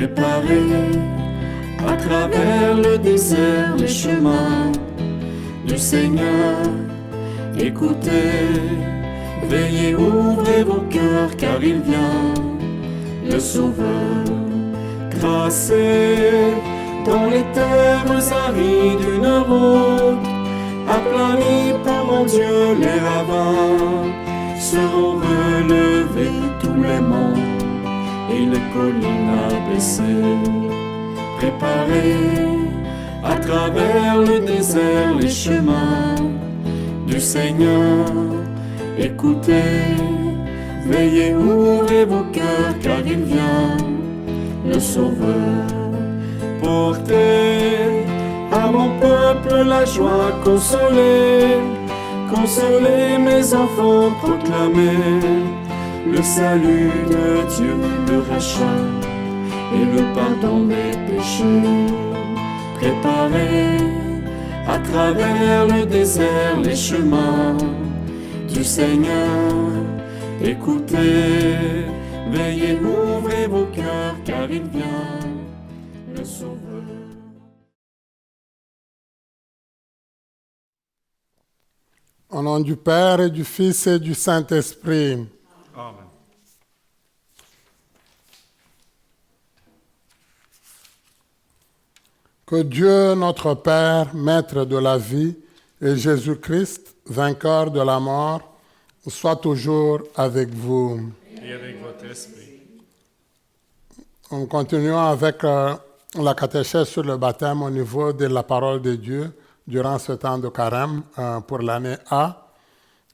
Préparez à travers le désert les chemins du Seigneur. Écoutez, veillez, ouvrez vos cœurs, car il vient, le Sauveur. Tracez dans les terres arides une route, aplanie par mon Dieu, les ravins seront relevés, tous les monts et les collines abaissées. Préparez à travers le désert les chemins du Seigneur. Écoutez, veillez, ouvrez vos cœurs, car il vient, le Sauveur. Portez à mon peuple la joie, consolez, consolez mes enfants, proclamez le salut de Dieu, le rachat et le pardon des péchés. Préparez à travers le désert les chemins du Seigneur. Écoutez, veillez, ouvrez vos cœurs, car il vient, le Sauveur. Au nom du Père et du Fils et du Saint-Esprit. Amen. Que Dieu, notre Père, Maître de la vie, et Jésus-Christ, vainqueur de la mort, soit toujours avec vous. Et avec votre esprit. Nous continuons avec la catéchèse sur le baptême au niveau de la parole de Dieu durant ce temps de carême pour l'année A.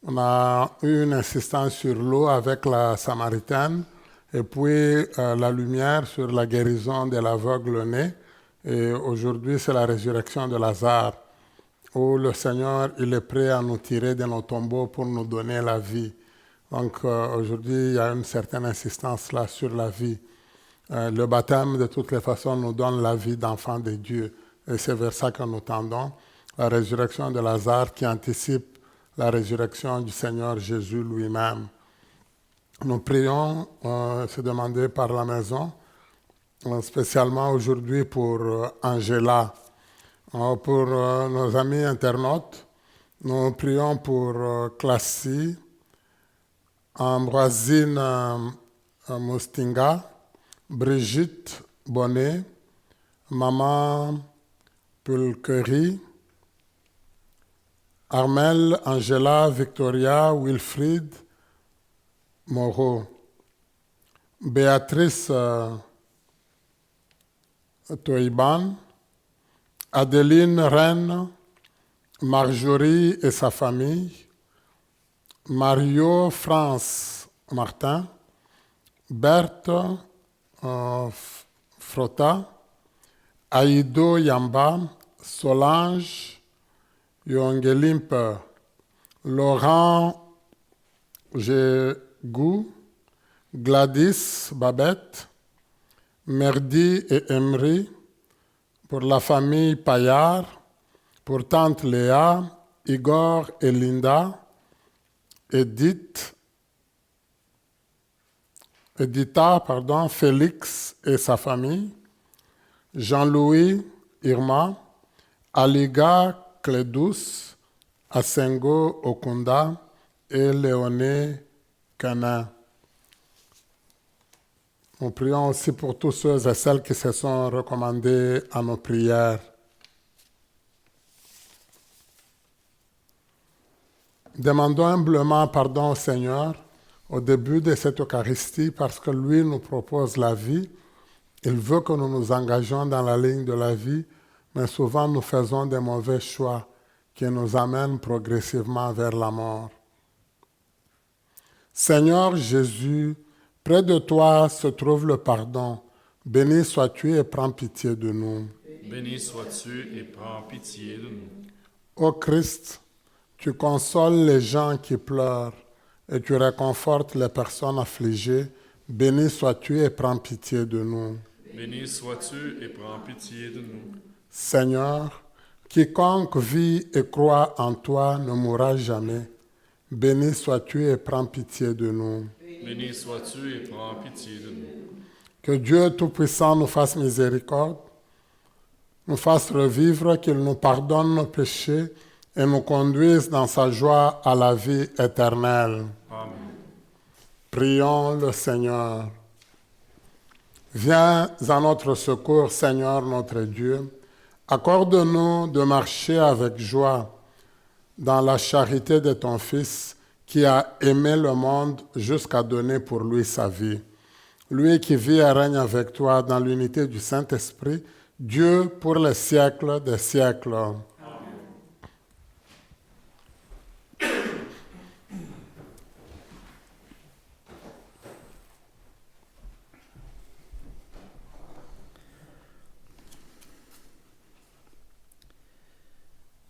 On a eu une insistance sur l'eau avec la Samaritaine et puis la lumière sur la guérison de l'aveugle-né. Et aujourd'hui, c'est la résurrection de Lazare, où le Seigneur il est prêt à nous tirer de nos tombeaux pour nous donner la vie. Donc aujourd'hui, il y a une certaine insistance là sur la vie. Le baptême, de toutes les façons, nous donne la vie d'enfant de Dieu. Et c'est vers ça que nous tendons. La résurrection de Lazare qui anticipe la résurrection du Seigneur Jésus lui-même. Nous prions, se demander par la maison, spécialement aujourd'hui pour Angela, pour nos amis internautes. Nous prions pour Classie, Ambroisine Mustinga, Brigitte Bonnet, Maman Pulquerie, Armel, Angela, Victoria, Wilfried, Moreau, Béatrice Toiban, Adeline Rennes, Marjorie et sa famille, Mario France Martin, Berthe Frotta, Aïdo Yamba, Solange Yongelimpe, Laurent Gégou, Gladys Babette, Merdi et Emery, pour la famille Paillard, pour tante Léa, Igor et Linda, Edita, Félix et sa famille, Jean-Louis, Irma, Aliga, Clédous, Asengo, Okunda et Léoné, Canin. Nous prions aussi pour tous ceux et celles qui se sont recommandés à nos prières. Demandons humblement pardon au Seigneur au début de cette Eucharistie parce que lui nous propose la vie. Il veut que nous nous engagions dans la ligne de la vie, mais souvent nous faisons des mauvais choix qui nous amènent progressivement vers la mort. Seigneur Jésus, près de toi se trouve le pardon. Béni sois-tu et prends pitié de nous. Béni sois-tu et prends pitié de nous. Ô Christ, tu consoles les gens qui pleurent et tu réconfortes les personnes affligées. Béni sois-tu et prends pitié de nous. Béni sois-tu et prends pitié de nous. Seigneur, quiconque vit et croit en toi ne mourra jamais. Béni sois-tu et prends pitié de nous. Béni sois-tu et prends pitié de nous. Que Dieu Tout-Puissant nous fasse miséricorde, nous fasse revivre, qu'il nous pardonne nos péchés et nous conduise dans sa joie à la vie éternelle. Amen. Prions le Seigneur. Viens à notre secours, Seigneur notre Dieu. Accorde-nous de marcher avec joie dans la charité de ton Fils qui a aimé le monde jusqu'à donner pour lui sa vie. Lui qui vit et règne avec toi dans l'unité du Saint-Esprit, Dieu pour les siècles des siècles.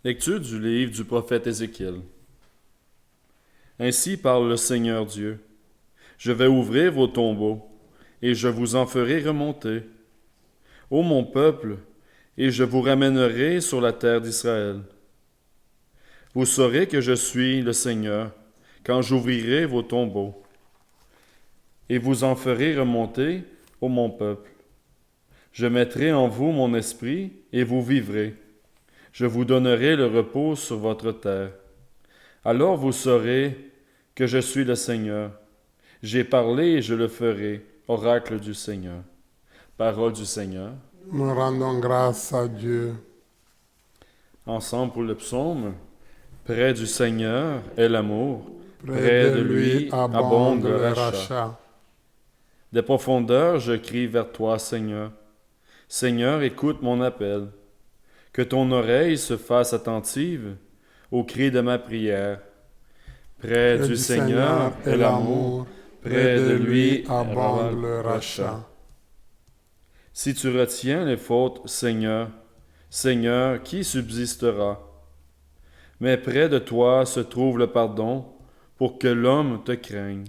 Lecture du livre du prophète Ézéchiel. Ainsi parle le Seigneur Dieu. Je vais ouvrir vos tombeaux, et je vous en ferai remonter. Ô mon peuple, et je vous ramènerai sur la terre d'Israël. Vous saurez que je suis le Seigneur, quand j'ouvrirai vos tombeaux, et vous en ferai remonter, ô mon peuple. Je mettrai en vous mon esprit, et vous vivrez. Je vous donnerai le repos sur votre terre. Alors vous saurez que je suis le Seigneur. J'ai parlé et je le ferai, oracle du Seigneur. Parole du Seigneur. Nous rendons grâce à Dieu. Ensemble pour le psaume. Près du Seigneur est l'amour. Près de lui abonde le rachat. Des profondeurs, je crie vers toi, Seigneur. Seigneur, écoute mon appel. Que ton oreille se fasse attentive au cri de ma prière. Près du Seigneur est l'amour, près de lui abonde le rachat. Si tu retiens les fautes, Seigneur, Seigneur, qui subsistera? Mais près de toi se trouve le pardon, pour que l'homme te craigne.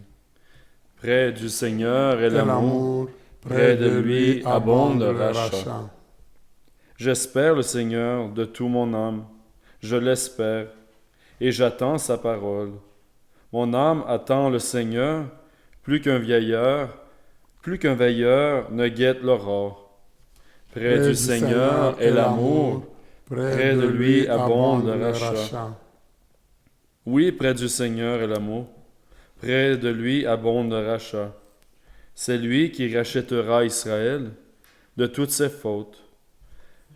Près du Seigneur est l'amour, près de lui abonde le rachat. J'espère le Seigneur de tout mon âme, je l'espère, et j'attends sa parole. Mon âme attend le Seigneur, plus qu'un veilleur ne guette l'aurore. Près du Seigneur est l'amour, près de lui abonde le rachat. Oui, près du Seigneur est l'amour, près de lui abonde le rachat. C'est lui qui rachètera Israël de toutes ses fautes.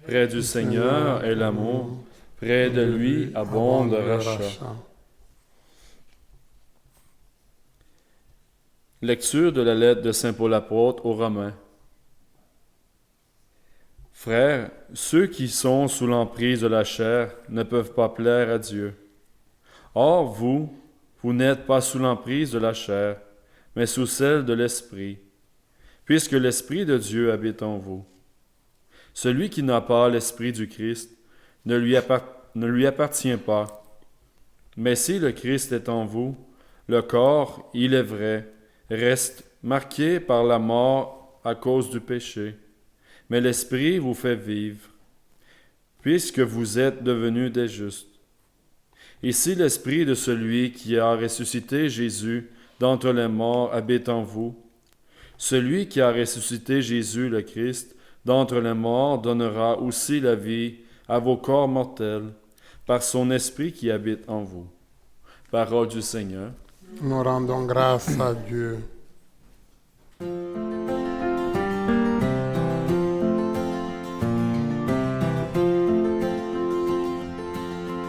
Près du Seigneur est l'amour, près de lui abonde le rachat. Lecture de la lettre de Saint Paul apôtre aux Romains. Frères, ceux qui sont sous l'emprise de la chair ne peuvent pas plaire à Dieu. Or, vous n'êtes pas sous l'emprise de la chair, mais sous celle de l'Esprit, puisque l'Esprit de Dieu habite en vous. Celui qui n'a pas l'Esprit du Christ ne lui appartient pas. Mais si le Christ est en vous, le corps, il est vrai, reste marqué par la mort à cause du péché. Mais l'Esprit vous fait vivre, puisque vous êtes devenus des justes. Et si l'Esprit de celui qui a ressuscité Jésus d'entre les morts habite en vous, celui qui a ressuscité Jésus le Christ d'entre les morts donnera aussi la vie à vos corps mortels par son Esprit qui habite en vous. Parole du Seigneur. Nous rendons grâce à Dieu.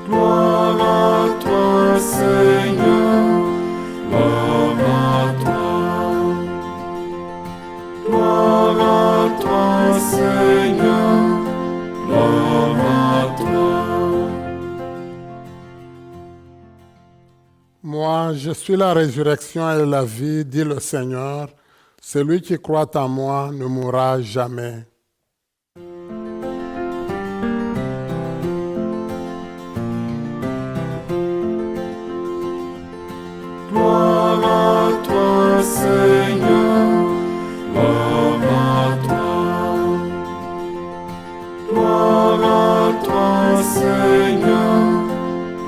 Gloire à toi, Seigneur, gloire à toi. Gloire à toi, Seigneur, gloire à toi. Moi, je suis la résurrection et la vie, dit le Seigneur. Celui qui croit en moi ne mourra jamais. Gloire à toi, Seigneur, gloire à toi. Gloire à toi, Seigneur,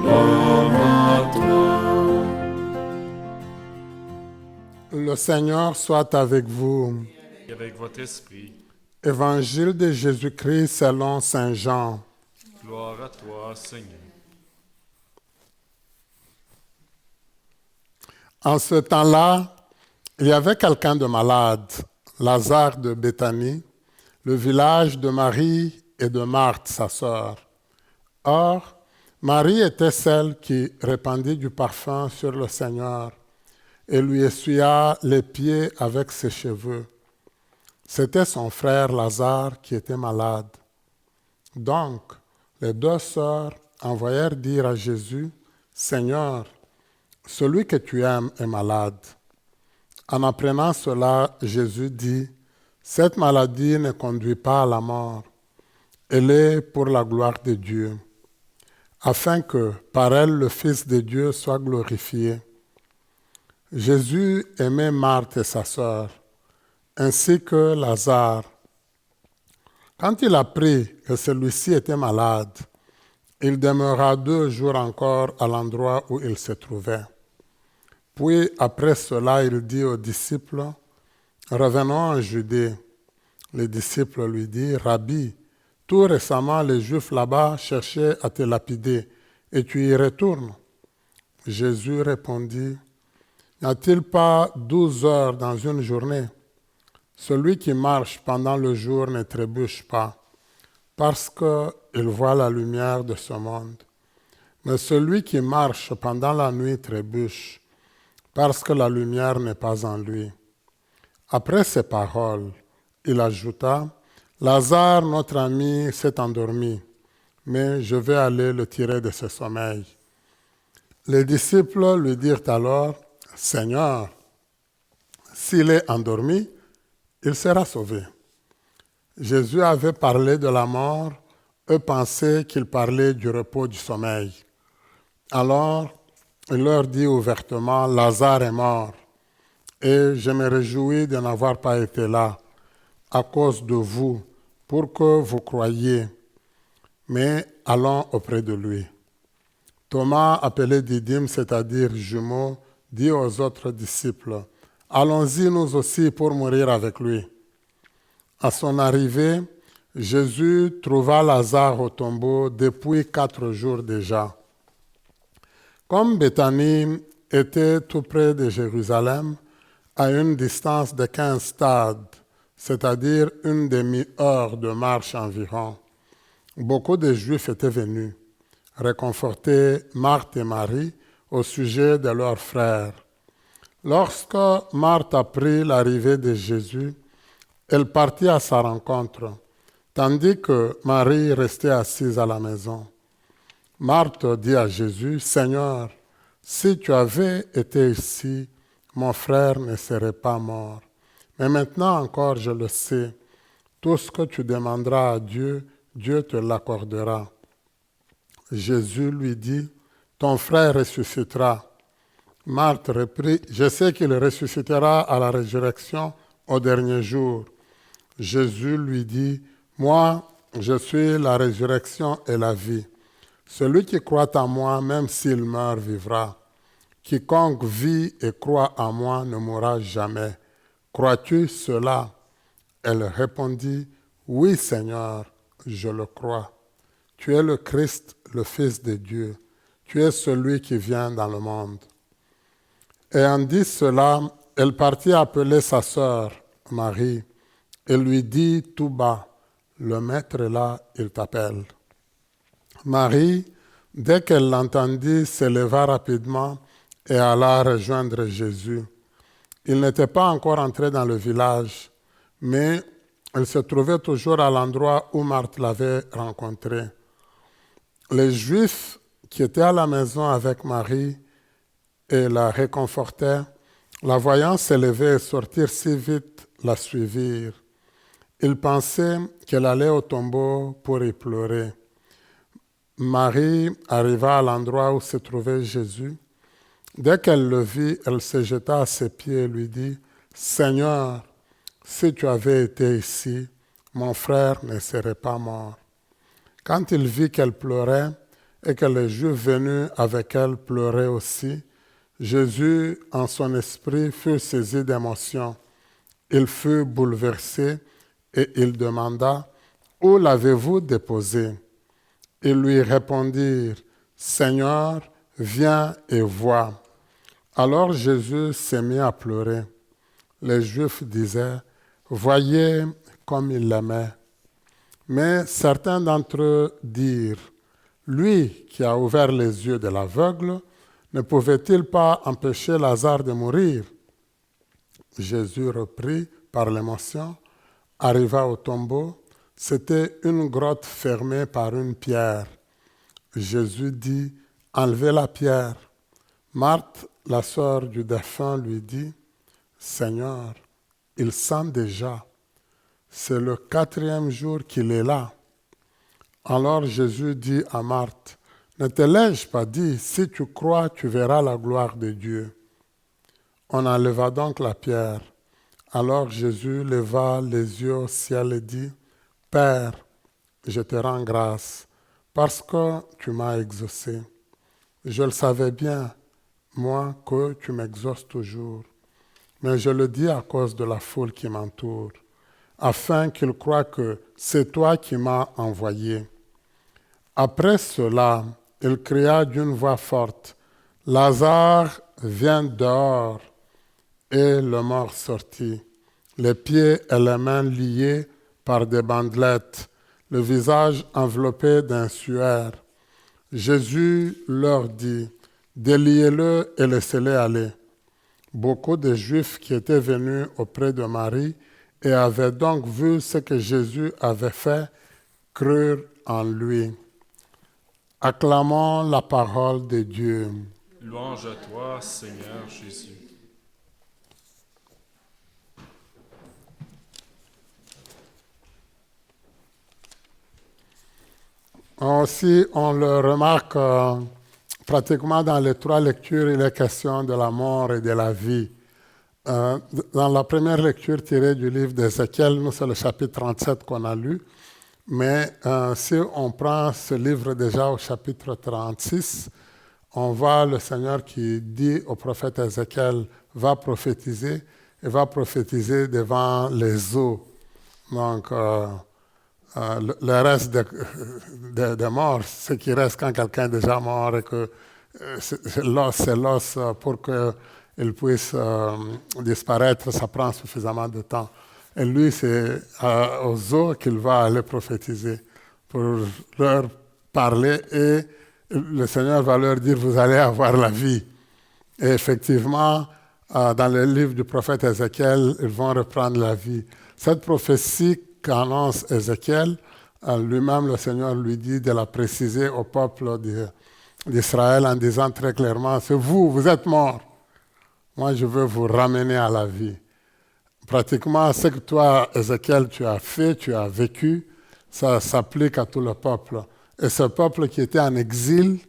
gloire à toi. Le Seigneur soit avec vous. et avec votre esprit. Évangile de Jésus-Christ selon Saint Jean. Gloire à toi, Seigneur. En ce temps-là, il y avait quelqu'un de malade, Lazare de Béthanie, le village de Marie et de Marthe, sa sœur. Or, Marie était celle qui répandit du parfum sur le Seigneur et lui essuya les pieds avec ses cheveux. C'était son frère Lazare qui était malade. Donc, les deux sœurs envoyèrent dire à Jésus, « Seigneur, celui que tu aimes est malade. » En apprenant cela, Jésus dit, « Cette maladie ne conduit pas à la mort. Elle est pour la gloire de Dieu, afin que par elle le Fils de Dieu soit glorifié. » Jésus aimait Marthe et sa sœur, ainsi que Lazare. Quand il apprit que celui-ci était malade, il demeura 2 jours encore à l'endroit où il se trouvait. Puis après cela, il dit aux disciples, « Revenons en Judée. » Les disciples lui dirent, « Rabbi, tout récemment les Juifs là-bas cherchaient à te lapider, et tu y retournes. » Jésus répondit, « N'y a-t-il pas 12 heures dans une journée? Celui qui marche pendant le jour ne trébuche pas, parce qu'il voit la lumière de ce monde. Mais celui qui marche pendant la nuit trébuche, parce que la lumière n'est pas en lui. » Après ces paroles, il ajouta, « Lazare, notre ami, s'est endormi, mais je vais aller le tirer de ce sommeil. » Les disciples lui dirent alors, « Seigneur, s'il est endormi, il sera sauvé. » Jésus avait parlé de la mort, eux pensaient qu'il parlait du repos du sommeil. Alors, il leur dit ouvertement, « Lazare est mort, et je me réjouis de n'avoir pas été là, à cause de vous, pour que vous croyiez. Mais allons auprès de lui. » Thomas, appelé Didyme, c'est-à-dire jumeau, dit aux autres disciples, « Allons-y nous aussi pour mourir avec lui. » À son arrivée, Jésus trouva Lazare au tombeau depuis 4 jours déjà. Comme Béthanie était tout près de Jérusalem, à une distance de 15 stades, c'est-à-dire une demi-heure de marche environ, beaucoup de Juifs étaient venus réconforter Marthe et Marie au sujet de leur frère. Lorsque Marthe apprit l'arrivée de Jésus, elle partit à sa rencontre, tandis que Marie restait assise à la maison. Marthe dit à Jésus, « Seigneur, si tu avais été ici, mon frère ne serait pas mort. Mais maintenant encore, je le sais, tout ce que tu demanderas à Dieu, Dieu te l'accordera. » Jésus lui dit, « Ton frère ressuscitera. » Marthe reprit, « Je sais qu'il ressuscitera à la résurrection au dernier jour. » Jésus lui dit, « Moi, je suis la résurrection et la vie. Celui qui croit en moi, même s'il meurt, vivra. Quiconque vit et croit en moi ne mourra jamais. Crois-tu cela? » Elle répondit, « Oui, Seigneur, je le crois. Tu es le Christ, le Fils de Dieu. Tu es celui qui vient dans le monde. » Ayant dit cela, elle partit appeler sa sœur, Marie, et lui dit tout bas, « Le Maître est là, il t'appelle. » Marie, dès qu'elle l'entendit, se leva rapidement et alla rejoindre Jésus. Il n'était pas encore entré dans le village, mais il se trouvait toujours à l'endroit où Marthe l'avait rencontré. Les Juifs qui étaient à la maison avec Marie et la réconfortaient, la voyant s'élever et sortir si vite, la suivirent. Ils pensaient qu'elle allait au tombeau pour y pleurer. Marie arriva à l'endroit où se trouvait Jésus. Dès qu'elle le vit, elle se jeta à ses pieds et lui dit, « Seigneur, si tu avais été ici, mon frère ne serait pas mort. » Quand il vit qu'elle pleurait et que les Juifs venus avec elle pleuraient aussi, Jésus, en son esprit, fut saisi d'émotion Il fut bouleversé et il demanda, « Où l'avez-vous déposé ?» Ils lui répondirent, « Seigneur, viens et vois. » Alors Jésus s'est mis à pleurer. Les Juifs disaient, « Voyez comme il l'aimait. » Mais certains d'entre eux dirent, « Lui qui a ouvert les yeux de l'aveugle, ne pouvait-il pas empêcher Lazare de mourir ?» Jésus reprit par l'émotion, arriva au tombeau. C'était une grotte fermée par une pierre. Jésus dit, « Enlevez la pierre. » Marthe, la sœur du défunt, lui dit, « Seigneur, il sent déjà. C'est le 4e jour qu'il est là. » Alors Jésus dit à Marthe, « Ne te l'ai-je pas dit, si tu crois, tu verras la gloire de Dieu. » On enleva donc la pierre. Alors Jésus leva les yeux au ciel et dit, « Père, je te rends grâce, parce que tu m'as exaucé. Je le savais bien, moi, que tu m'exauces toujours. Mais je le dis à cause de la foule qui m'entoure, afin qu'ils croient que c'est toi qui m'as envoyé. » Après cela, il cria d'une voix forte, « Lazare, viens dehors. » Et le mort sortit, les pieds et les mains liés par des bandelettes, le visage enveloppé d'un suaire. Jésus leur dit, « Déliez-le et laissez-le aller. » Beaucoup de Juifs qui étaient venus auprès de Marie et avaient donc vu ce que Jésus avait fait, crurent en lui. Acclamons la parole de Dieu. Louange à toi, Seigneur Jésus. Aussi, on le remarque pratiquement dans les 3 lectures, il est question de la mort et de la vie. Dans la première lecture tirée du livre d'Ézéchiel, nous, c'est le chapitre 37 qu'on a lu. Mais si on prend ce livre déjà au chapitre 36, on voit le Seigneur qui dit au prophète Ézéchiel, va prophétiser, et va prophétiser devant les eaux. Donc, le reste des morts, ce qui reste quand quelqu'un est déjà mort et que c'est l'os pour qu'il puisse disparaître, ça prend suffisamment de temps. Et lui, c'est aux eaux qu'il va aller prophétiser pour leur parler et le Seigneur va leur dire, vous allez avoir la vie. Et effectivement, dans le livre du prophète Ézéchiel, ils vont reprendre la vie. Cette prophétie qu'annonce Ézéchiel, lui-même, le Seigneur lui dit de la préciser au peuple d'Israël en disant très clairement, c'est vous, vous êtes morts. Moi, je veux vous ramener à la vie. Pratiquement, ce que toi, Ézéchiel, tu as fait, tu as vécu, ça s'applique à tout le peuple. Et ce peuple qui était en exil,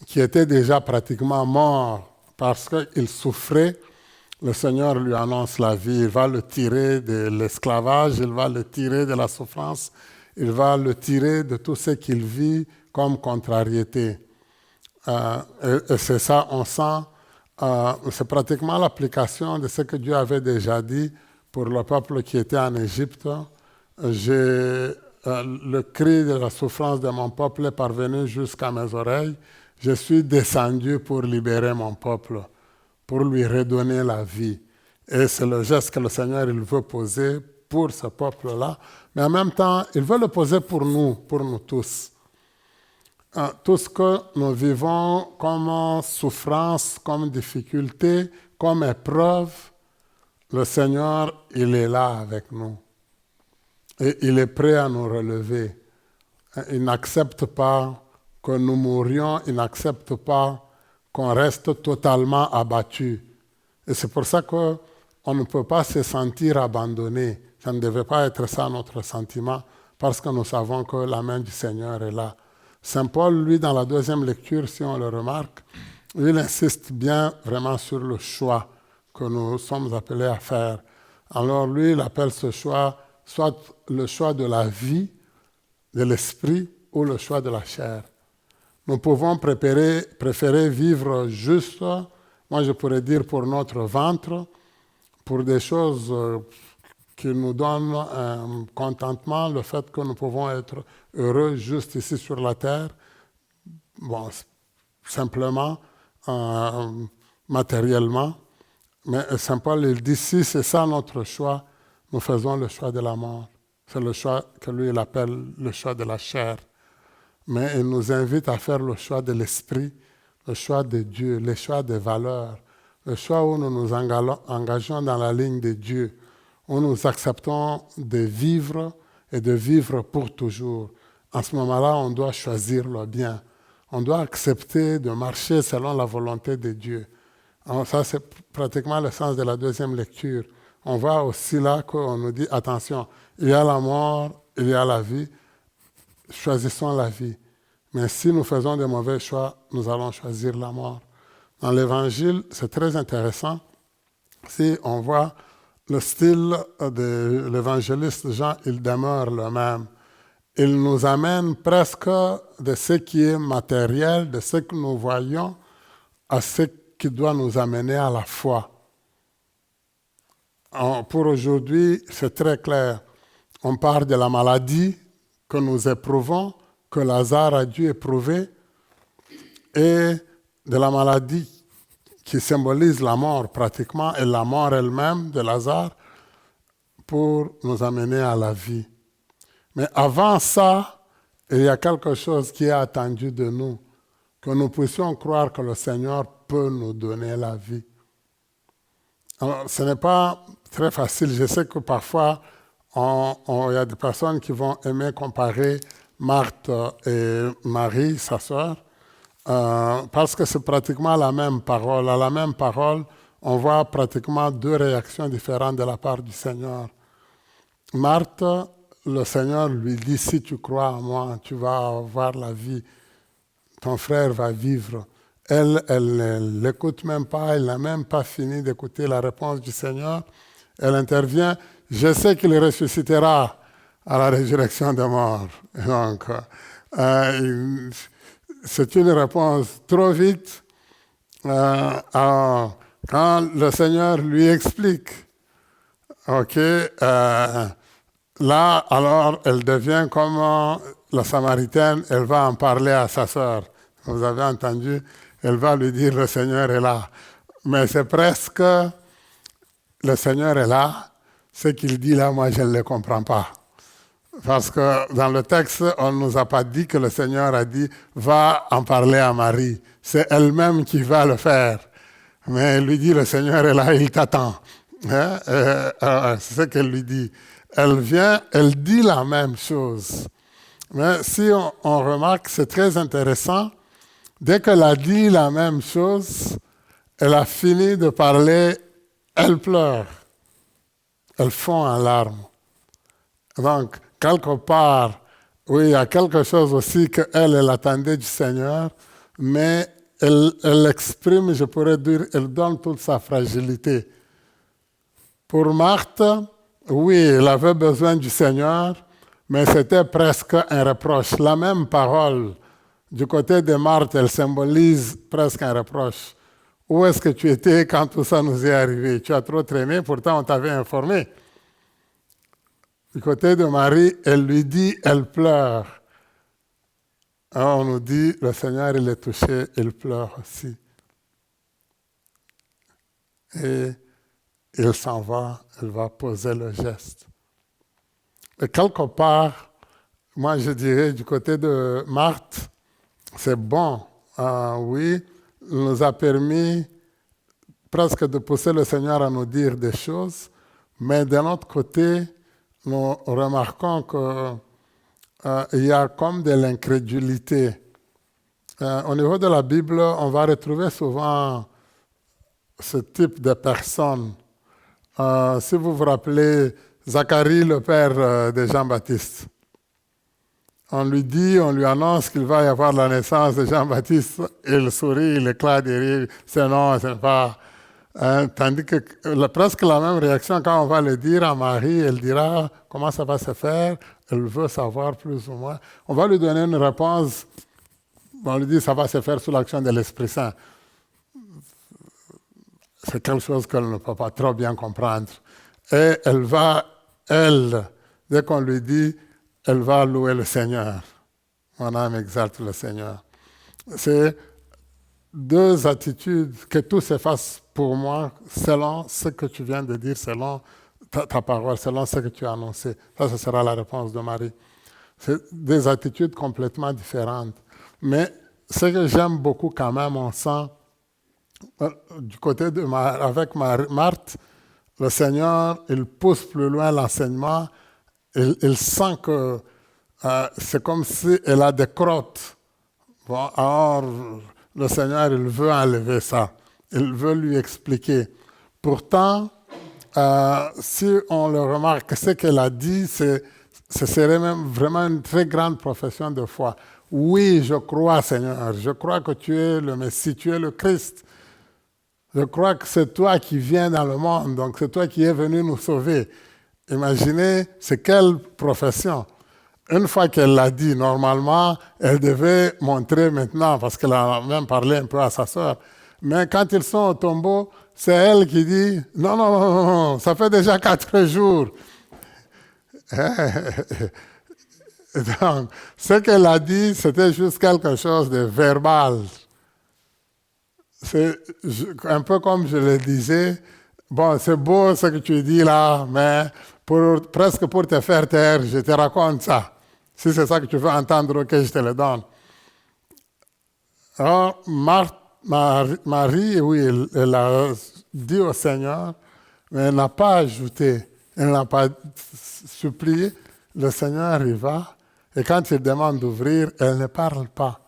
qui était déjà pratiquement mort parce qu'il souffrait, le Seigneur lui annonce la vie. Il va le tirer de l'esclavage, il va le tirer de la souffrance, il va le tirer de tout ce qu'il vit comme contrariété. Et c'est ça, on sent, c'est pratiquement l'application de ce que Dieu avait déjà dit pour le peuple qui était en Égypte. Le cri de la souffrance de mon peuple est parvenu jusqu'à mes oreilles. Je suis descendu pour libérer mon peuple, pour lui redonner la vie. Et c'est le geste que le Seigneur il veut poser pour ce peuple-là. Mais en même temps, il veut le poser pour nous tous. Tout ce que nous vivons comme souffrance, comme difficulté, comme épreuve, le Seigneur, il est là avec nous. Et il est prêt à nous relever. Il n'accepte pas que nous mourions, il n'accepte pas qu'on reste totalement abattu. Et c'est pour ça qu'on ne peut pas se sentir abandonné. Ça ne devait pas être ça notre sentiment, parce que nous savons que la main du Seigneur est là. Saint Paul, lui, dans la 2e lecture, si on le remarque, il insiste bien vraiment sur le choix que nous sommes appelés à faire. Alors lui, il appelle ce choix soit le choix de la vie, de l'esprit, ou le choix de la chair. Nous pouvons préférer vivre juste, moi je pourrais dire pour notre ventre, pour des choses qui nous donne un contentement, le fait que nous pouvons être heureux juste ici sur la terre, bon, simplement, matériellement. Mais Saint Paul, il dit, si c'est ça notre choix, nous faisons le choix de la mort. C'est le choix que lui, il appelle le choix de la chair. Mais il nous invite à faire le choix de l'esprit, le choix de Dieu, le choix des valeurs, le choix où nous nous engageons dans la ligne de Dieu, où nous acceptons de vivre et de vivre pour toujours. En ce moment-là, on doit choisir le bien. On doit accepter de marcher selon la volonté de Dieu. Alors ça, c'est pratiquement le sens de la deuxième lecture. On voit aussi là qu'on nous dit, attention, il y a la mort, il y a la vie, choisissons la vie. Mais si nous faisons des mauvais choix, nous allons choisir la mort. Dans l'Évangile, c'est très intéressant. Si on voit le style de l'évangéliste Jean, il demeure le même. Il nous amène presque de ce qui est matériel, de ce que nous voyons, à ce qui doit nous amener à la foi. Pour aujourd'hui, c'est très clair. On parle de la maladie que nous éprouvons, que Lazare a dû éprouver, et de la maladie qui symbolise la mort pratiquement, et la mort elle-même de Lazare, pour nous amener à la vie. Mais avant ça, il y a quelque chose qui est attendu de nous, que nous puissions croire que le Seigneur peut nous donner la vie. Alors, ce n'est pas très facile. Je sais que parfois, il y a des personnes qui vont aimer comparer Marthe et Marie, sa sœur, parce que c'est pratiquement la même parole. À la même parole, on voit pratiquement deux réactions différentes de la part du Seigneur. Marthe, le Seigneur lui dit, si tu crois en moi, tu vas avoir la vie. Ton frère va vivre. Elle ne l'écoute même pas, elle n'a même pas fini d'écouter la réponse du Seigneur. Elle intervient, je sais qu'il ressuscitera à la résurrection des morts. Donc, c'est une réponse trop vite. Quand le Seigneur lui explique, là, alors, elle devient comme la Samaritaine, elle va en parler à sa sœur. Vous avez entendu, elle va lui dire, le Seigneur est là. Mais c'est presque, le Seigneur est là, ce qu'il dit là, moi, je ne le comprends pas. Parce que dans le texte, on ne nous a pas dit que le Seigneur a dit, va en parler à Marie. C'est elle-même qui va le faire. Mais elle lui dit, le Seigneur est là, il t'attend. C'est ce qu'elle lui dit. Elle vient, elle dit la même chose. Mais si on remarque, c'est très intéressant, dès qu'elle a dit la même chose, elle a fini de parler, elle pleure. Elle fond en larmes. Donc, quelque part, oui, il y a quelque chose aussi qu'elle attendait du Seigneur, mais elle exprime, je pourrais dire, elle donne toute sa fragilité. Pour Marthe, oui, elle avait besoin du Seigneur, mais c'était presque un reproche. La même parole, du côté de Marthe, elle symbolise presque un reproche. Où est-ce que tu étais quand tout ça nous est arrivé? Tu as trop traîné, pourtant on t'avait informé. Du côté de Marie, elle lui dit, elle pleure. Alors on nous dit, le Seigneur, il est touché, il pleure aussi. Et il s'en va, elle va poser le geste. Et quelque part, moi je dirais, du côté de Marthe, c'est bon. Oui, il nous a permis presque de pousser le Seigneur à nous dire des choses, mais d'un autre côté, nous remarquons qu'il y a comme de l'incrédulité. Au niveau de la Bible, on va retrouver souvent ce type de personnes. Si vous vous rappelez, Zacharie, le père de Jean-Baptiste, on lui annonce qu'il va y avoir la naissance de Jean-Baptiste, il sourit, il éclate de rire, c'est non, c'est pas... tandis que presque la même réaction, quand on va le dire à Marie, elle dira comment ça va se faire, elle veut savoir plus ou moins. On va lui donner une réponse, on lui dit ça va se faire sous l'action de l'Esprit Saint. C'est quelque chose qu'elle ne peut pas trop bien comprendre. Et elle va elle, dès qu'on lui dit, elle va louer le Seigneur. Mon âme exalte le Seigneur. C'est deux attitudes, que tout s'efface pour moi selon ce que tu viens de dire, selon ta parole, selon ce que tu as annoncé. Ça, ce sera la réponse de Marie. C'est des attitudes complètement différentes. Mais ce que j'aime beaucoup quand même, on sent, du côté de avec Marthe, le Seigneur, il pousse plus loin l'enseignement. Il sent que c'est comme si elle a des crottes. Bon, alors, le Seigneur, il veut enlever ça. Il veut lui expliquer. Pourtant, si on le remarque, ce qu'elle a dit, ce serait même vraiment une très grande profession de foi. Oui, je crois, Seigneur. Je crois que tu es le Messie, tu es le Christ. Je crois que c'est toi qui viens dans le monde, donc c'est toi qui es venu nous sauver. Imaginez, c'est quelle profession. Une fois qu'elle l'a dit, normalement, elle devait montrer maintenant, parce qu'elle a même parlé un peu à sa sœur. Mais quand ils sont au tombeau, c'est elle qui dit, non, non, non, non, ça fait déjà 4 jours. Donc, ce qu'elle a dit, c'était juste quelque chose de verbal. C'est un peu comme je le disais, bon, c'est beau ce que tu dis là, mais presque pour te faire taire, je te raconte ça. Si c'est ça que tu veux entendre, ok, je te le donne. Alors, Marie, oui, elle a dit au Seigneur, mais elle n'a pas ajouté, elle n'a pas supplié. Le Seigneur y va, et quand il demande d'ouvrir, elle ne parle pas.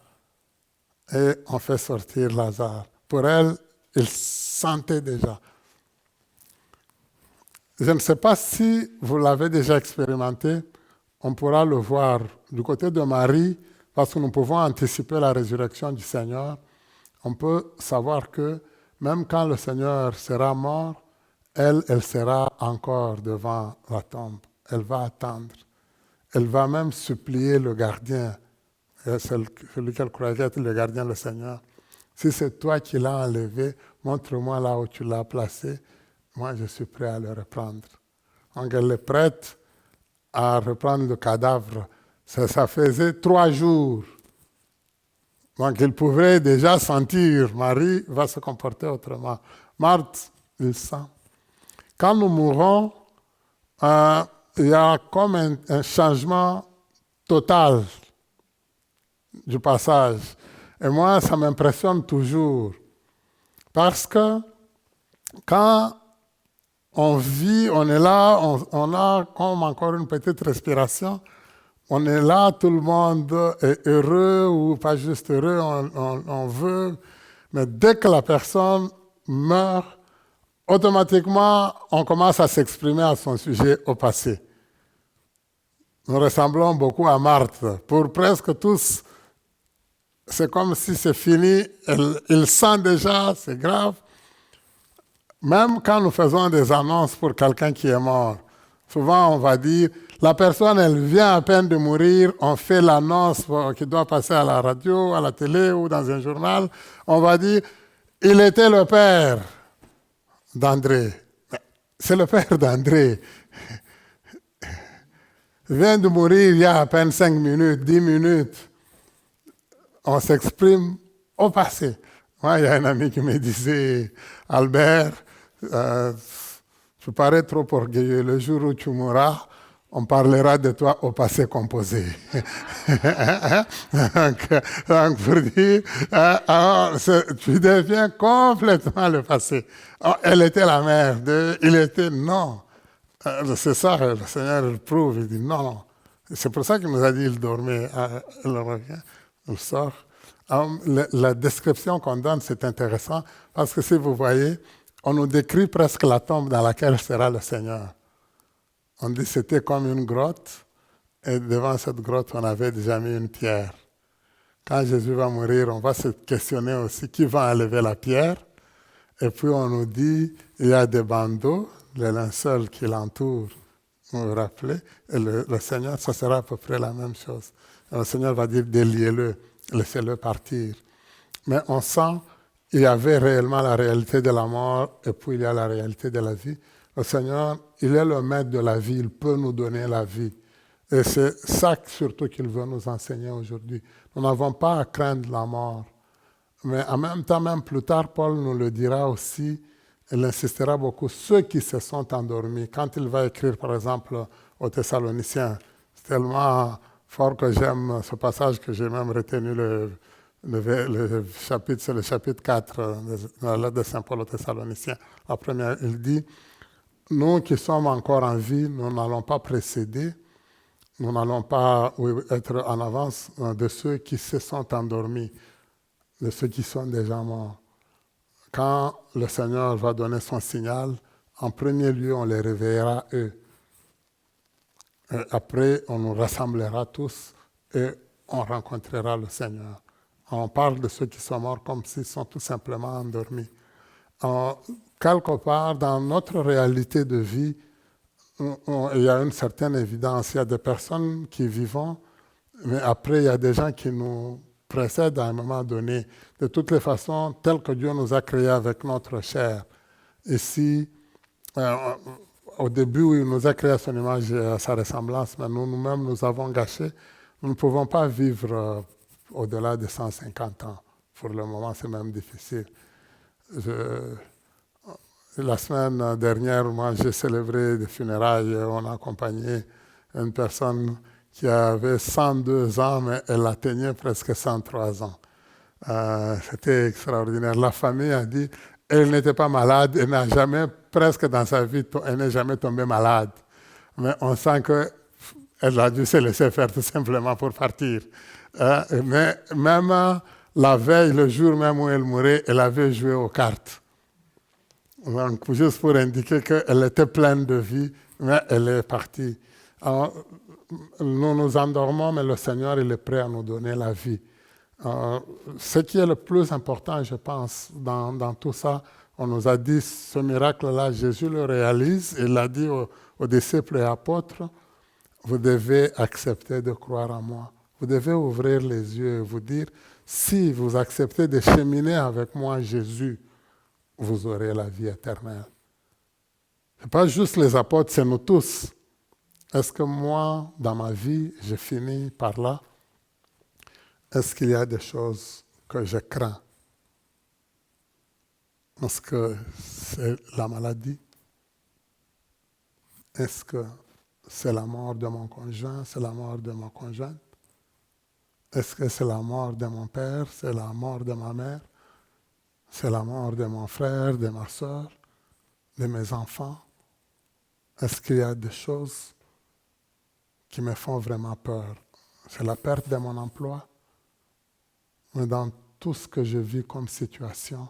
Et on fait sortir Lazare. Pour elle, il sentait déjà. Je ne sais pas si vous l'avez déjà expérimenté, on pourra le voir du côté de Marie, parce que nous pouvons anticiper la résurrection du Seigneur. On peut savoir que même quand le Seigneur sera mort, elle sera encore devant la tombe. Elle va attendre. Elle va même supplier le gardien, celui qu'elle croyait être le gardien, le Seigneur. Si c'est toi qui l'as enlevé, montre-moi là où tu l'as placé. Moi, je suis prêt à le reprendre. Donc, elle est prête à reprendre le cadavre. Ça faisait 3 jours. Donc, il pouvait déjà sentir, Marie va se comporter autrement. Marthe, il sent. Quand nous mourons, il y a comme un changement total du passage. Et moi, ça m'impressionne toujours. Parce que quand on vit, on est là, on a comme encore une petite respiration. On est là, tout le monde est heureux ou pas juste heureux, on veut. Mais dès que la personne meurt, automatiquement, on commence à s'exprimer à son sujet au passé. Nous ressemblons beaucoup à Marthe. Pour presque tous, c'est comme si c'est fini. Il sent déjà, c'est grave. Même quand nous faisons des annonces pour quelqu'un qui est mort, souvent on va dire, la personne, elle vient à peine de mourir, on fait l'annonce qui doit passer à la radio, à la télé ou dans un journal. On va dire, il était le père d'André. C'est le père d'André. Il vient de mourir il y a à peine 5 minutes, 10 minutes. On s'exprime au passé. Moi, il y a un ami qui me disait, Albert, tu parais trop orgueilleux. Le jour où tu mourras, on parlera de toi au passé composé. donc, pour dire, tu deviens complètement le passé. Elle était la mère, il était non. C'est ça, le Seigneur le prouve. Il dit non. C'est pour ça qu'il nous a dit il dormait. Il revient, il sort. La description qu'on donne, c'est intéressant parce que si vous voyez, on nous décrit presque la tombe dans laquelle sera le Seigneur. On dit que c'était comme une grotte et devant cette grotte, on avait déjà mis une pierre. Quand Jésus va mourir, on va se questionner aussi qui va enlever la pierre. Et puis on nous dit, il y a des bandeaux, les linceuls qui l'entourent, vous vous rappelez, et le Seigneur, ça sera à peu près la même chose. Et le Seigneur va dire, déliez-le, laissez-le partir. Mais on sent qu'il y avait réellement la réalité de la mort, et puis il y a la réalité de la vie. Le Seigneur, il est le maître de la vie, il peut nous donner la vie. Et c'est ça surtout qu'il veut nous enseigner aujourd'hui. Nous n'avons pas à craindre la mort. Mais en même temps, même plus tard, Paul nous le dira aussi, il insistera beaucoup, ceux qui se sont endormis. Quand il va écrire, par exemple, aux Thessaloniciens, c'est tellement fort que j'aime ce passage que j'ai même retenu le chapitre, c'est le chapitre 4 de la lettre de Saint Paul aux Thessaloniciens. La première, il dit, nous qui sommes encore en vie, nous n'allons pas précéder, nous n'allons pas être en avance de ceux qui se sont endormis, de ceux qui sont déjà morts. Quand le Seigneur va donner son signal, en premier lieu, on les réveillera eux. Et après, on nous rassemblera tous et on rencontrera le Seigneur. On parle de ceux qui sont morts comme s'ils sont tout simplement endormis. Quelque part, dans notre réalité de vie, il y a une certaine évidence. Il y a des personnes qui vivent, mais après, il y a des gens qui nous précèdent à un moment donné. De toutes les façons, tel que Dieu nous a créés avec notre chair. Ici, au début, il nous a créés à son image et à sa ressemblance, mais nous-mêmes, nous avons gâché. Nous ne pouvons pas vivre au-delà de 150 ans. Pour le moment, c'est même difficile. La semaine dernière, moi, j'ai célébré des funérailles. On a accompagné une personne qui avait 102 ans, mais elle atteignait presque 103 ans. C'était extraordinaire. La famille a dit, elle n'était pas malade, elle n'a jamais, presque dans sa vie, elle n'est jamais tombée malade. Mais on sent qu'elle a dû se laisser faire tout simplement pour partir. Mais même la veille, le jour même où elle mourait, elle avait joué aux cartes. Donc, juste pour indiquer qu'elle était pleine de vie, mais elle est partie. Alors, nous nous endormons, mais le Seigneur, il est prêt à nous donner la vie. Ce qui est le plus important, je pense, dans tout ça, on nous a dit, ce miracle-là, Jésus le réalise, il l'a dit aux disciples et apôtres, vous devez accepter de croire en moi. Vous devez ouvrir les yeux et vous dire, si vous acceptez de cheminer avec moi, Jésus, vous aurez la vie éternelle. Ce n'est pas juste les apôtres, c'est nous tous. Est-ce que moi, dans ma vie, j'ai fini par là? Est-ce qu'il y a des choses que je crains? Est-ce que c'est la maladie? Est-ce que c'est la mort de mon conjoint? C'est la mort de ma conjointe? Est-ce que c'est la mort de mon père? C'est la mort de ma mère? C'est la mort de mon frère, de ma soeur, de mes enfants? Est-ce qu'il y a des choses qui me font vraiment peur? C'est la perte de mon emploi? Mais dans tout ce que je vis comme situation,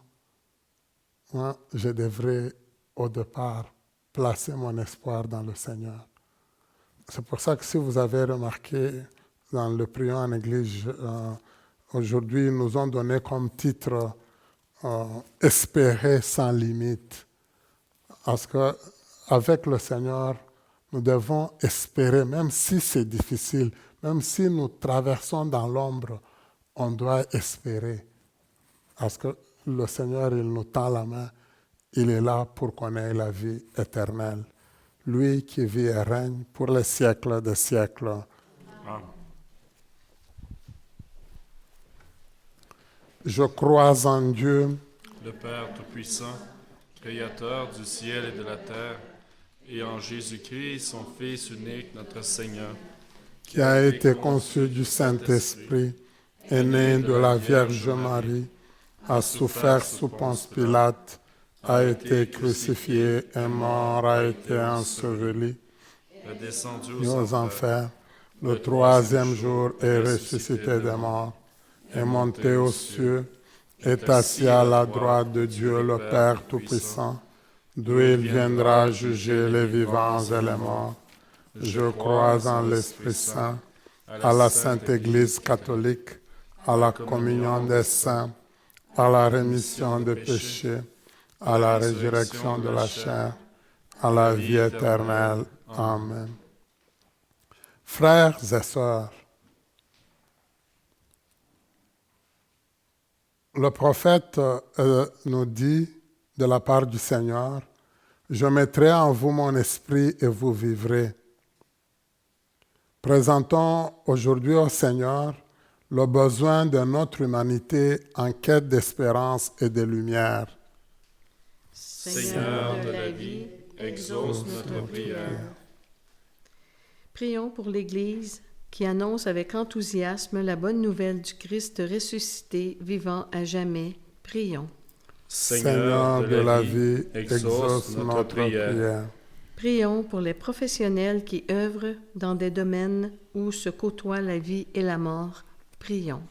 moi, je devrais au départ placer mon espoir dans le Seigneur. C'est pour ça que si vous avez remarqué dans le priant en Église, aujourd'hui, ils nous ont donné comme titre espérer sans limite. Parce qu'avec le Seigneur, nous devons espérer, même si c'est difficile, même si nous traversons dans l'ombre, on doit espérer. Parce que le Seigneur, il nous tend la main, il est là pour qu'on ait la vie éternelle. Lui qui vit et règne pour les siècles des siècles. Amen. Je crois en Dieu, le Père Tout-Puissant, Créateur du ciel et de la terre, et en Jésus-Christ, son Fils unique, notre Seigneur, qui a été conçu du Saint-Esprit, est né de la Vierge Marie, a souffert sous Ponce Pilate, a été crucifié, est mort, a été enseveli, est descendu aux enfers, le troisième jour est ressuscité des morts, est monté aux cieux, est assis à la droite de Dieu le Père Tout-Puissant, d'où il viendra juger les vivants et les morts. Je crois en l'Esprit Saint, à la Sainte Église catholique, à la communion des saints, à la rémission des péchés, à la résurrection de la chair, à la vie éternelle. Amen. Frères et sœurs, le prophète nous dit de la part du Seigneur, Je mettrai en vous mon esprit et vous vivrez. Présentons aujourd'hui au Seigneur le besoin de notre humanité en quête d'espérance et de lumière. Seigneur de la vie, exauce notre prière. Prions pour l'Église qui annonce avec enthousiasme la bonne nouvelle du Christ ressuscité, vivant à jamais. Prions. Seigneur de la vie, exauce notre prière. Prions pour les professionnels qui œuvrent dans des domaines où se côtoient la vie et la mort. Prions.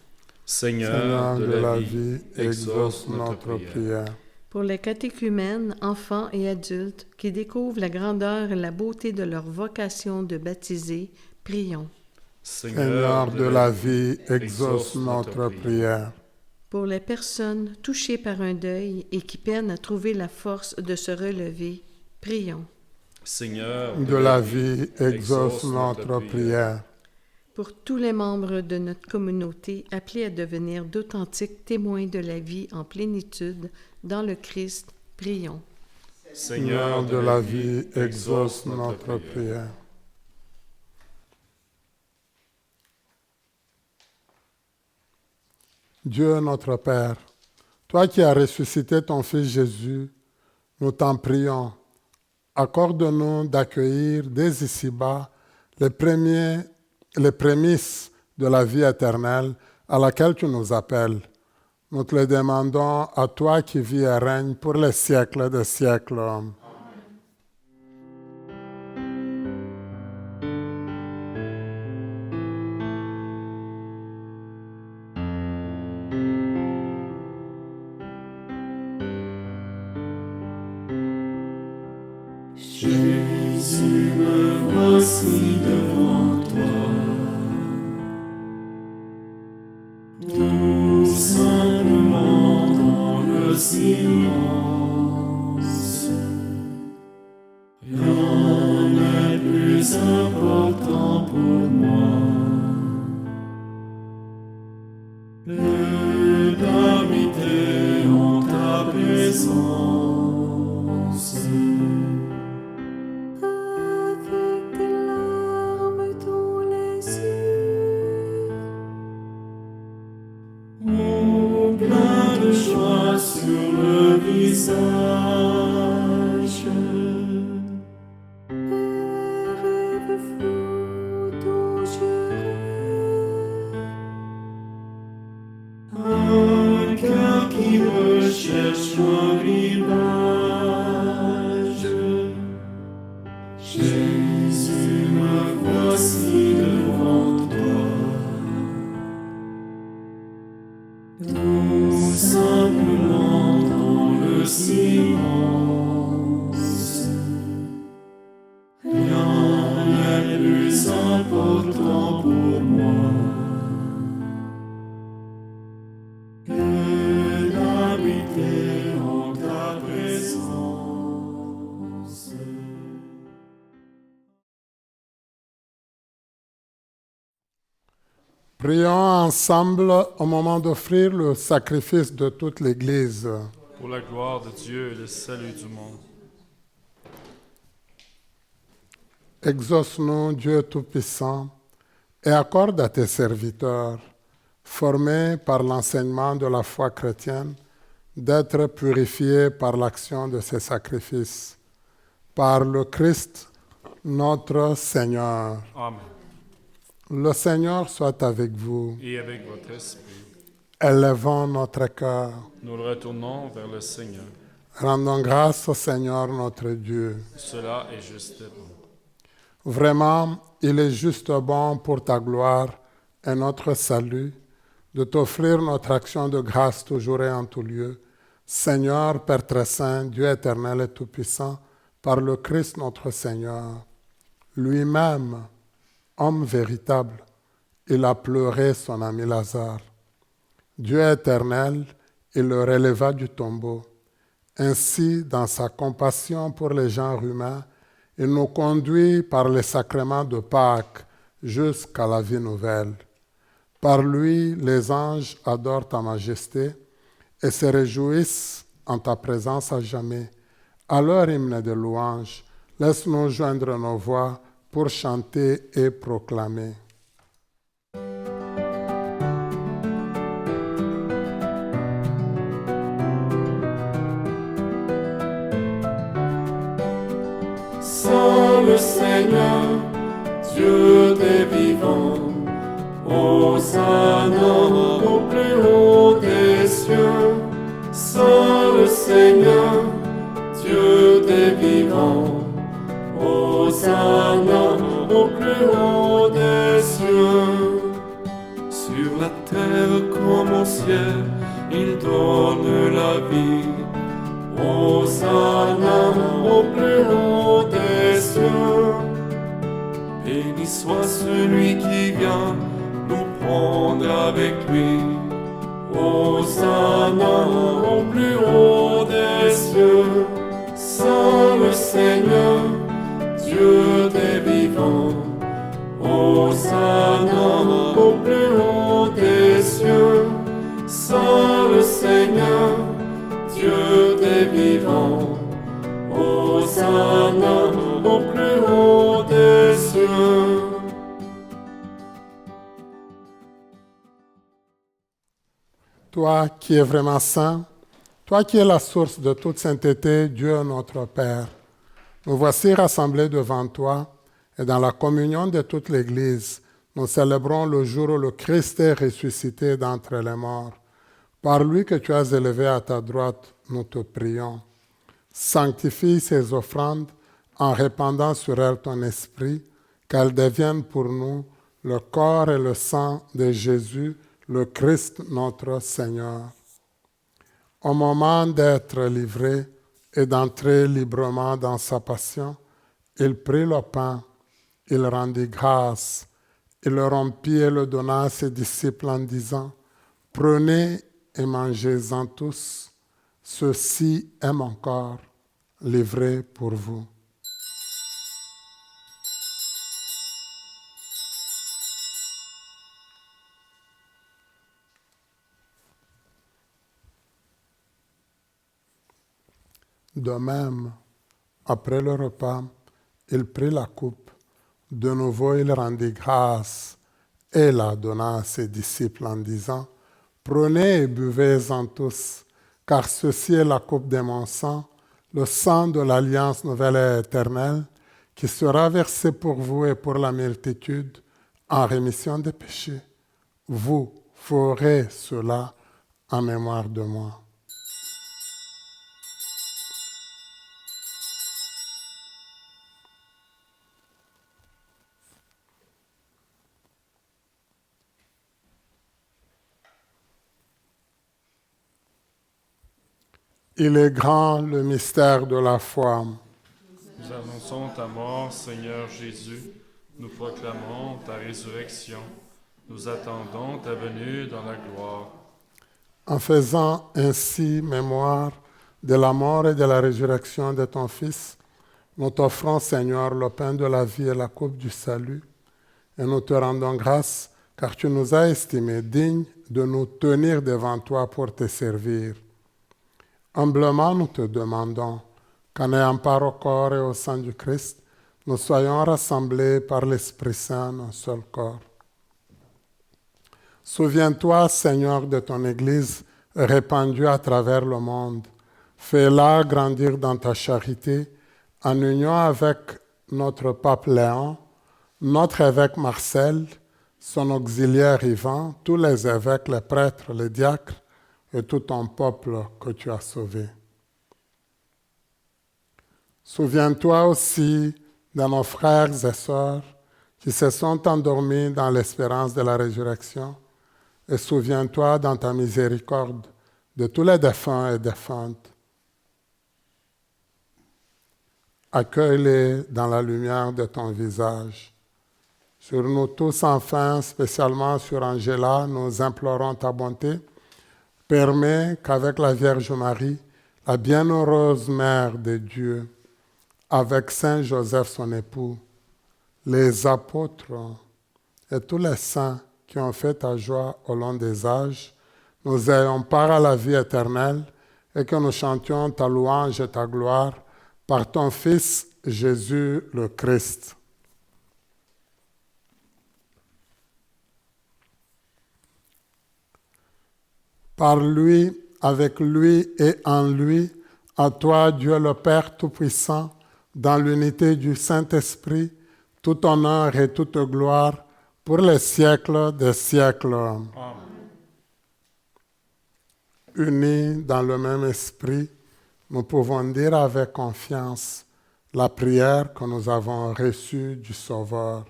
Seigneur de la vie, exauce notre prière. Pour les catéchumènes, enfants et adultes qui découvrent la grandeur et la beauté de leur vocation de baptiser, prions. Seigneur de la vie, exauce notre prière. Pour les personnes touchées par un deuil et qui peinent à trouver la force de se relever, prions. Seigneur de la vie, exauce notre prière. Pour tous les membres de notre communauté appelés à devenir d'authentiques témoins de la vie en plénitude dans le Christ, prions. Seigneur de la vie, exauce notre prière. Dieu notre Père, toi qui as ressuscité ton Fils Jésus, nous t'en prions. Accorde-nous d'accueillir dès ici-bas les prémices de la vie éternelle à laquelle tu nous appelles. Nous te le demandons à toi qui vis et règnes pour les siècles des siècles. Amen. Jésus, me voici devant toi, tout simplement dans le silence. Rien n'est plus important pour moi que d'habiter en ta présence. Sur le visage, rêve fou dont je rêve, un cœur qui recherche un rivage. Jésus, me voici devant toi. Tout simplement dans le silence, rien n'est plus important pour moi que d'habiter en ta présence. Prions ensemble au moment d'offrir le sacrifice de toute l'Église. pour la gloire de Dieu et le salut du monde. Exauce-nous, Dieu Tout-Puissant, et accorde à tes serviteurs, formés par l'enseignement de la foi chrétienne, d'être purifiés par l'action de ces sacrifices. Par le Christ, notre Seigneur. Amen. Le Seigneur soit avec vous. Et avec votre esprit, Élevons notre cœur. nous le retournons vers le Seigneur. Rendons grâce au Seigneur notre Dieu. Cela est juste et bon. Vraiment, il est juste bon pour ta gloire et notre salut de t'offrir notre action de grâce toujours et en tout lieu. Seigneur, Père très saint, Dieu éternel et tout-puissant, par le Christ notre Seigneur. Lui-même, homme véritable, il a pleuré son ami Lazare. Dieu éternel, il le releva du tombeau. Ainsi, dans sa compassion pour les genres humains, il nous conduit par les sacrements de Pâques jusqu'à la vie nouvelle. Par lui, les anges adorent ta majesté et se réjouissent en ta présence à jamais. À leur hymne de louange, laisse-nous joindre nos voix pour chanter et proclamer. Saint le Seigneur, Dieu des vivants, Hosanna au plus haut des cieux. Saint le Seigneur, Dieu des vivants, Hosanna au plus haut des cieux. Sur la terre comme au ciel, il donne la vie. Hosanna au plus haut des cieux. Béni soit celui qui vient nous prendre avec lui. Hosanna au plus haut des cieux. Saint le Seigneur, Dieu des vivants. Hosanna au plus haut des cieux. Saint le Seigneur, Dieu des vivants, Hosanna au plus haut des cieux. Toi qui es vraiment saint, toi qui es la source de toute sainteté, Dieu notre Père, nous voici rassemblés devant toi et dans la communion de toute l'Église, nous célébrons le jour où le Christ est ressuscité d'entre les morts. Par lui que tu as élevé à ta droite, nous te prions. Sanctifie ces offrandes en répandant sur elles ton esprit, qu'elles deviennent pour nous le corps et le sang de Jésus, le Christ notre Seigneur. Au moment d'être livré et d'entrer librement dans sa passion, il prit le pain, il rendit grâce, il le rompit et le donna à ses disciples en disant, « Prenez et mangez-en tous, ceci est mon corps, livré pour vous. » De même, après le repas, il prit la coupe. De nouveau, il rendit grâce et la donna à ses disciples en disant, « Prenez et buvez-en tous, car ceci est la coupe de mon sang, le sang de l'alliance nouvelle et éternelle, qui sera versé pour vous et pour la multitude en rémission des péchés. Vous ferez cela en mémoire de moi. » Il est grand le mystère de la foi. Nous annonçons ta mort, Seigneur Jésus. Nous proclamons ta résurrection. Nous attendons ta venue dans la gloire. En faisant ainsi mémoire de la mort et de la résurrection de ton Fils, nous t'offrons, Seigneur, le pain de la vie et la coupe du salut, et nous te rendons grâce, car tu nous as estimés dignes de nous tenir devant toi pour te servir. Humblement, nous te demandons qu'en ayant part au corps et au sang du Christ, nous soyons rassemblés par l'Esprit Saint en un seul corps. Souviens-toi, Seigneur, de ton Église répandue à travers le monde. Fais-la grandir dans ta charité, en union avec notre pape Léon, notre évêque Marcel, son auxiliaire Ivan, tous les évêques, les prêtres, les diacres, et tout ton peuple que tu as sauvé. Souviens-toi aussi de nos frères et sœurs qui se sont endormis dans l'espérance de la résurrection, et souviens-toi dans ta miséricorde de tous les défunts et défuntes. Accueille-les dans la lumière de ton visage. Sur nous tous enfin, spécialement sur Angela, nous implorons ta bonté. Permets qu'avec la Vierge Marie, la bienheureuse Mère de Dieu, avec Saint Joseph son époux, les apôtres et tous les saints qui ont fait ta joie au long des âges, nous ayons part à la vie éternelle et que nous chantions ta louange et ta gloire par ton Fils Jésus le Christ. Par lui, avec lui et en lui, à toi, Dieu le Père Tout-Puissant, dans l'unité du Saint-Esprit, tout honneur et toute gloire pour les siècles des siècles. Amen. Unis dans le même esprit, nous pouvons dire avec confiance la prière que nous avons reçue du Sauveur.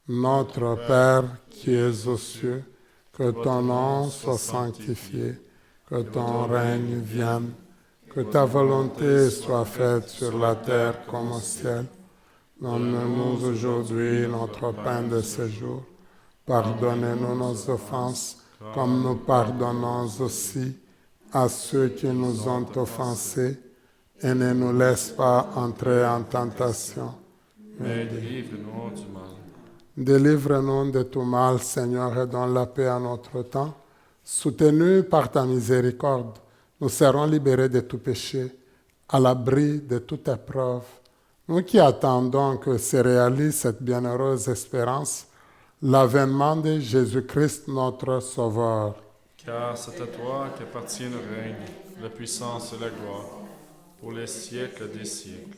Notre Père qui es aux cieux, que ton nom soit sanctifié, que ton règne vienne, que ta volonté soit faite sur la terre comme au ciel. Donne-nous aujourd'hui notre pain de ce jour. Pardonnez-nous nos offenses, comme nous pardonnons aussi à ceux qui nous ont offensés, et ne nous laisse pas entrer en tentation, mais délivre-nous du mal. Délivre-nous de tout mal, Seigneur, et donne la paix à notre temps. Soutenus par ta miséricorde, nous serons libérés de tout péché, à l'abri de toute épreuve. Nous qui attendons que se réalise cette bienheureuse espérance, l'avènement de Jésus-Christ, notre Sauveur. Car c'est à toi qu'appartient le règne, la puissance et la gloire, pour les siècles des siècles.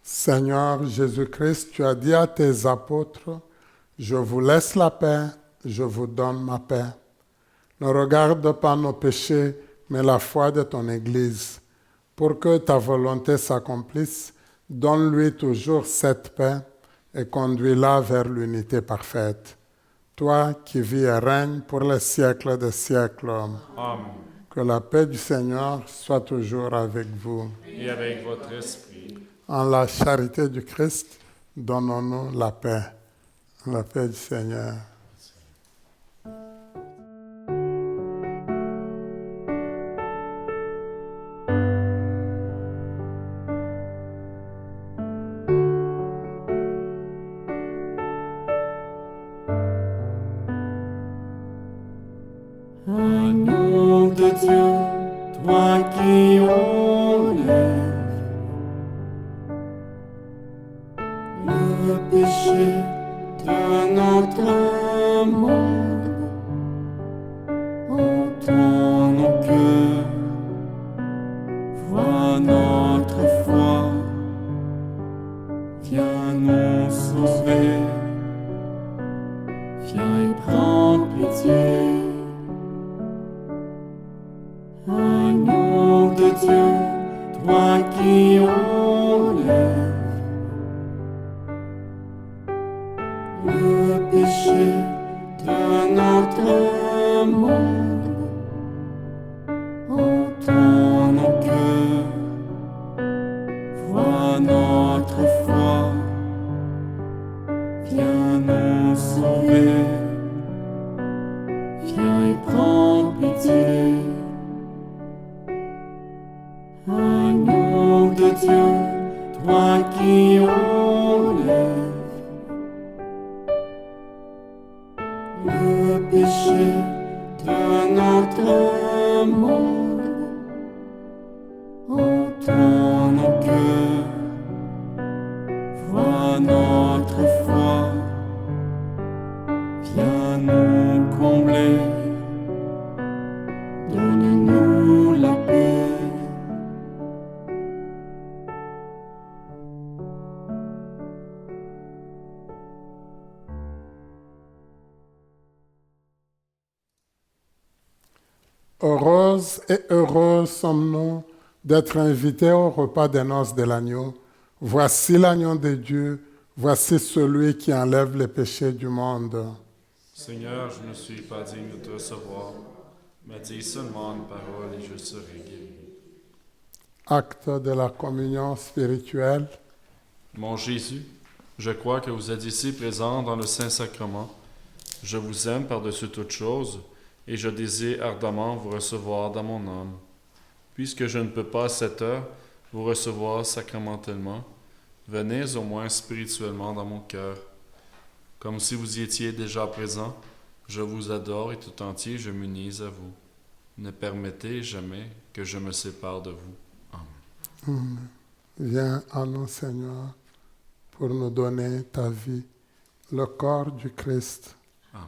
Seigneur Jésus-Christ, tu as dit à tes apôtres, « Je vous laisse la paix, je vous donne ma paix. » Ne regarde pas nos péchés, mais la foi de ton Église. Pour que ta volonté s'accomplisse, donne-lui toujours cette paix et conduis-la vers l'unité parfaite. Toi qui vis et règnes pour les siècles des siècles. Amen. Que la paix du Seigneur soit toujours avec vous. Et avec votre esprit. En la charité du Christ, donnons-nous la paix. La paix du Seigneur. Agneau de Dieu, toi qui enlèves le péché de notre monde, entends nos cœurs, vois notre foi, viens nous sauver, viens et prends pitié. Agneau de Dieu, toi qui enlèves le péché de notre monde, entends nos cœurs, vois notre foi, viens nous sauver, viens et prends pitié. Agneau de Dieu, toi qui enlèves le péché de notre monde, entends nos cœurs, vois notre foi, viens nous combler, donne-nous la paix. Heureuses et heureux sommes-nous d'être invités au repas des noces de l'agneau. Voici l'agneau de Dieu, voici celui qui enlève les péchés du monde. Seigneur, je ne suis pas digne de te recevoir, mais dis seulement une parole et je serai guéri. Acte de la communion spirituelle. Mon Jésus, je crois que vous êtes ici présent dans le Saint-Sacrement. Je vous aime par-dessus toute chose, et je désire ardemment vous recevoir dans mon âme. Puisque je ne peux pas à cette heure vous recevoir sacramentellement, venez au moins spirituellement dans mon cœur. Comme si vous y étiez déjà présent, je vous adore et tout entier je m'unis à vous. Ne permettez jamais que je me sépare de vous. Amen. Viens en nous, Seigneur, pour nous donner ta vie, le corps du Christ. Amen.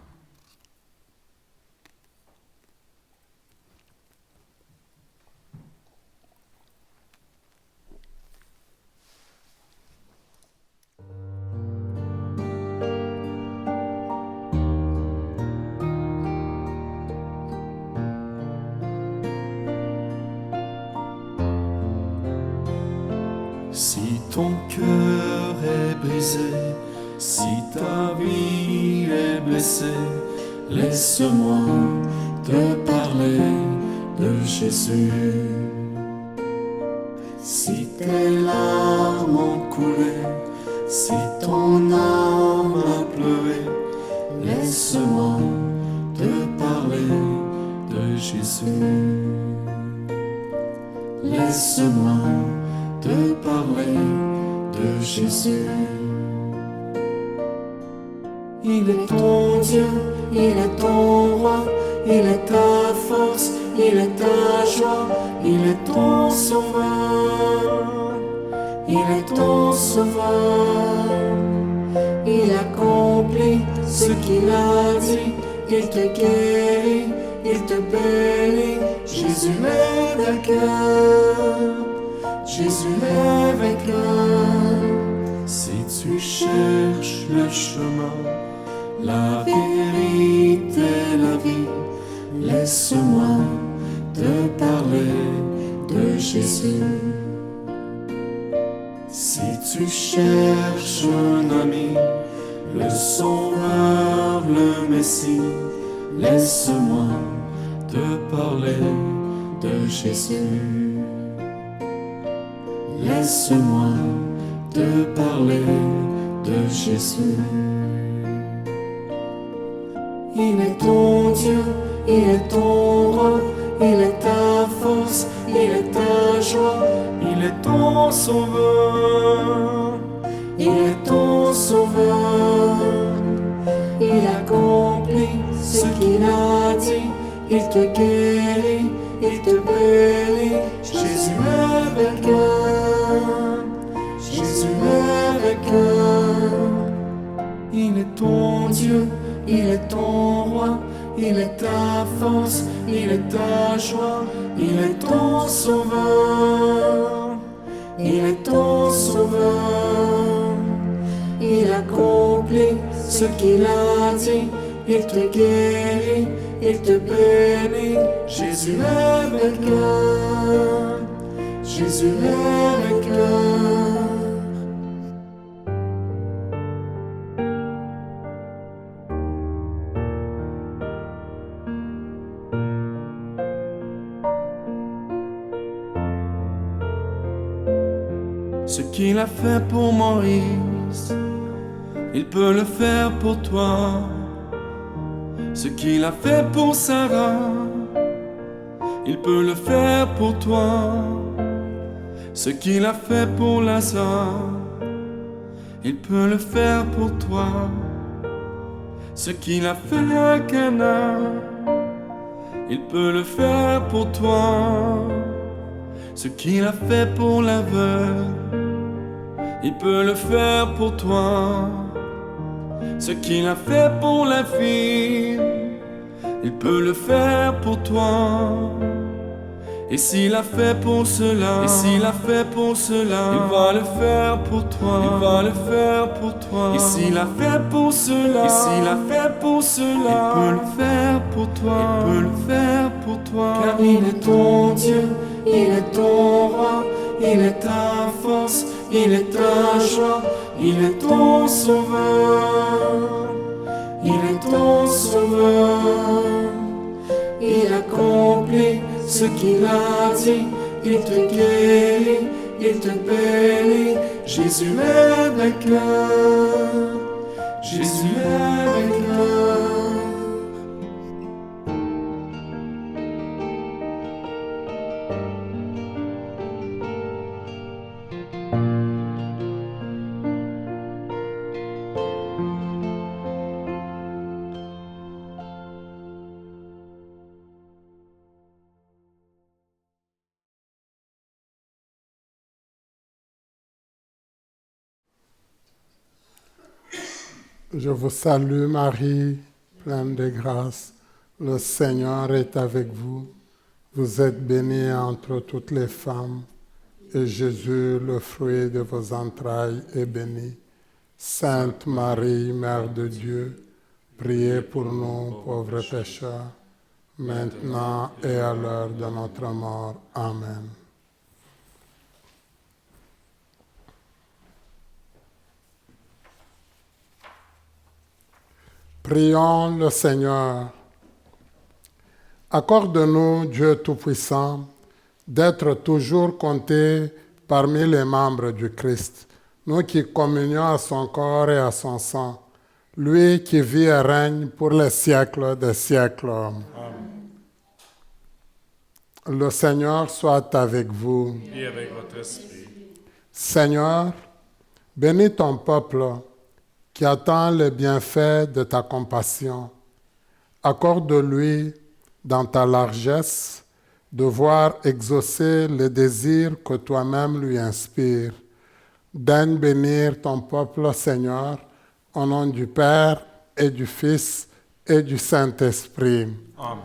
Si ton cœur est brisé, si ta vie est blessée, laisse-moi te parler de Jésus. Si tes larmes ont coulé, si ton âme a pleuré, laisse-moi te parler de Jésus. Laisse-moi te parler de Jésus. Il est ton Dieu, il est ton roi, il est ta force, il est ta joie, il est ton sauveur, il est ton sauveur. Il accomplit ce qu'il a dit, il te guérit, il te bénit. Jésus est vainqueur, Jésus est vainqueur. Si tu cherches le chemin, la vérité, la vie, laisse-moi te parler de Jésus. Si tu cherches un ami, le Sauveur, le Messie, laisse-moi te parler de Jésus. Laisse-moi te parler de Jésus. Il est ton Dieu, il est ton roi, il est ta force, il est ta joie, il est ton sauveur, il est ton sauveur. Il accomplit ce qu'il a dit, il te guérit, il te bénit. Jésus est vainqueur, Jésus est vainqueur. Il est ton Dieu, il est ton roi, il est ta force, il est ta joie, il est ton sauveur, il est ton sauveur. Il accomplit ce qu'il a dit, il te guérit, il te bénit. Jésus est vainqueur, Jésus est vainqueur. Ce qu'il a fait pour Moïse, il peut le faire pour toi. Ce qu'il a fait pour Sarah, il peut le faire pour toi. Ce qu'il a fait pour Lazare, il peut le faire pour toi. Ce qu'il a fait à Cana, il peut le faire pour toi. Ce qu'il a fait pour l'aveugle, il peut le faire pour toi. Ce qu'il a fait pour la fille, il peut le faire pour toi. Et s'il a fait pour cela, et s'il a fait pour cela, il va le faire pour toi, il va le faire pour toi. Et s'il a fait pour cela, et s'il a fait pour cela, il peut le faire pour toi, il peut le faire pour toi. Car il est ton Dieu, il est ton roi, il est ta force, il est ta joie, il est ton sauveur, il est ton sauveur. Il accomplit ce qu'il a dit, il te guérit, il te bénit. Jésus est vainqueur, Jésus est vainqueur. Je vous salue Marie, pleine de grâce. Le Seigneur est avec vous. Vous êtes bénie entre toutes les femmes, et Jésus, le fruit de vos entrailles, est béni. Sainte Marie, Mère de Dieu, priez pour nous pauvres pécheurs, maintenant et à l'heure de notre mort. Amen. Prions le Seigneur. Accorde-nous, Dieu Tout-Puissant, d'être toujours comptés parmi les membres du Christ, nous qui communions à son corps et à son sang, lui qui vit et règne pour les siècles des siècles. Amen. Le Seigneur soit avec vous. Et avec votre esprit. Seigneur, bénis ton peuple qui attend les bienfaits de ta compassion. Accorde-lui, dans ta largesse, de voir exaucer les désirs que toi-même lui inspires. Daigne bénir ton peuple, Seigneur, au nom du Père et du Fils et du Saint-Esprit. Amen.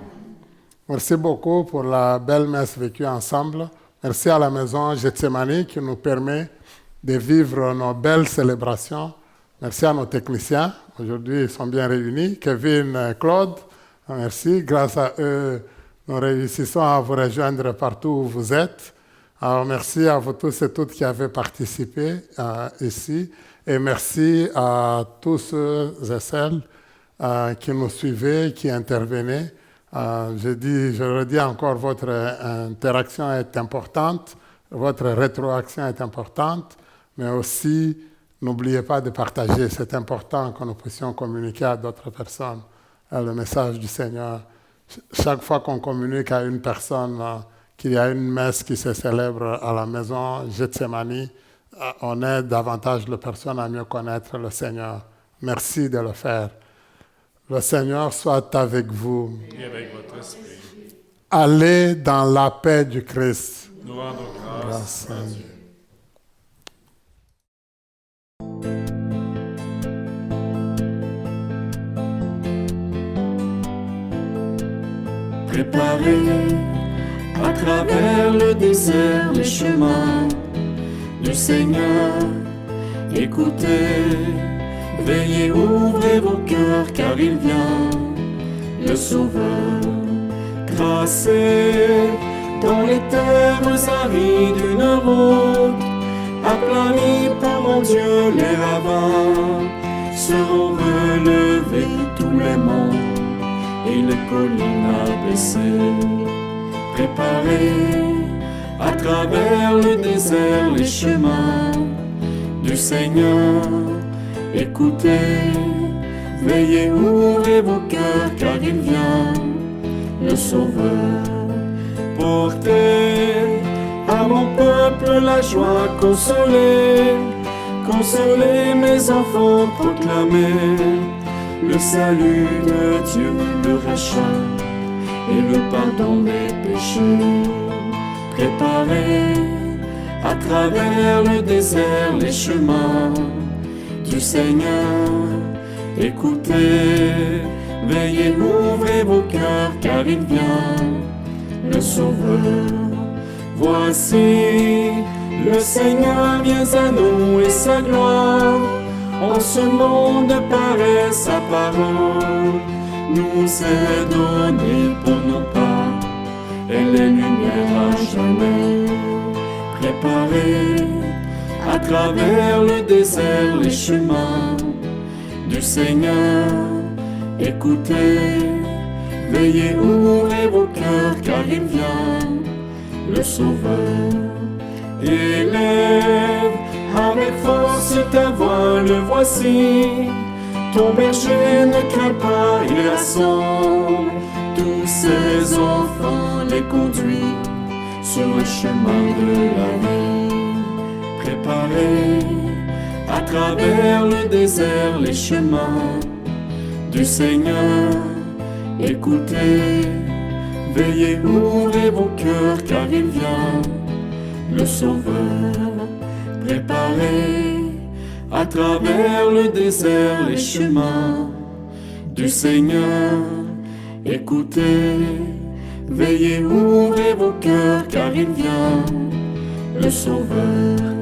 Merci beaucoup pour la belle messe vécue ensemble. Merci à la maison Gethsemane qui nous permet de vivre nos belles célébrations. Merci à nos techniciens. Aujourd'hui, ils sont bien réunis. Kevin et Claude, merci. Grâce à eux, nous réussissons à vous rejoindre partout où vous êtes. Alors, merci à vous tous et toutes qui avez participé ici. Et merci à tous ceux et celles qui nous suivaient, qui intervenaient. Je redis encore, votre interaction est importante, votre rétroaction est importante, mais aussi, n'oubliez pas de partager. C'est important que nous puissions communiquer à d'autres personnes le message du Seigneur. Chaque fois qu'on communique à une personne qu'il y a une messe qui se célèbre à la maison Gethsemane, on aide davantage les personnes à mieux connaître le Seigneur. Merci de le faire. Le Seigneur soit avec vous. Et avec votre esprit. Allez dans la paix du Christ. Nous rendons grâce à Dieu. Préparez à travers le désert les chemins du Seigneur. Écoutez, veillez, ouvrez vos cœurs, car il vient, le Sauveur. Tracez dans les terres arides une route, aplanie par mon Dieu, les ravins seront relevés, tous les monts et les collines abaissées. Préparez à travers le désert les chemins du Seigneur. Écoutez, veillez, ouvrez vos cœurs, car il vient, le Sauveur. Portez à mon peuple la joie, consolez, consolez mes enfants, proclamez le salut de Dieu, le rachat et le pardon des péchés. Préparez à travers le désert les chemins du Seigneur. Écoutez, veillez, ouvrez vos cœurs, car il vient, le Sauveur. Voici, le Seigneur vient à nous et sa gloire en ce monde paraît sa parole, nous est donnée pour nos pas, elle est lumière à jamais. Préparez à travers le désert les chemins du Seigneur. Écoutez, veillez, ouvrez vos cœurs, car il vient, le Sauveur. Élève avec force ta voix, le voici. Ton berger ne craint pas, il rassemble tous ses enfants, les conduit sur le chemin de la vie. Préparez à travers le désert les chemins du Seigneur. Écoutez, veillez, ouvrez vos cœurs, car il vient, le Sauveur. Préparez à travers le désert, les chemins du Seigneur. Écoutez, veillez, ouvrez vos cœurs, car il vient, le Sauveur.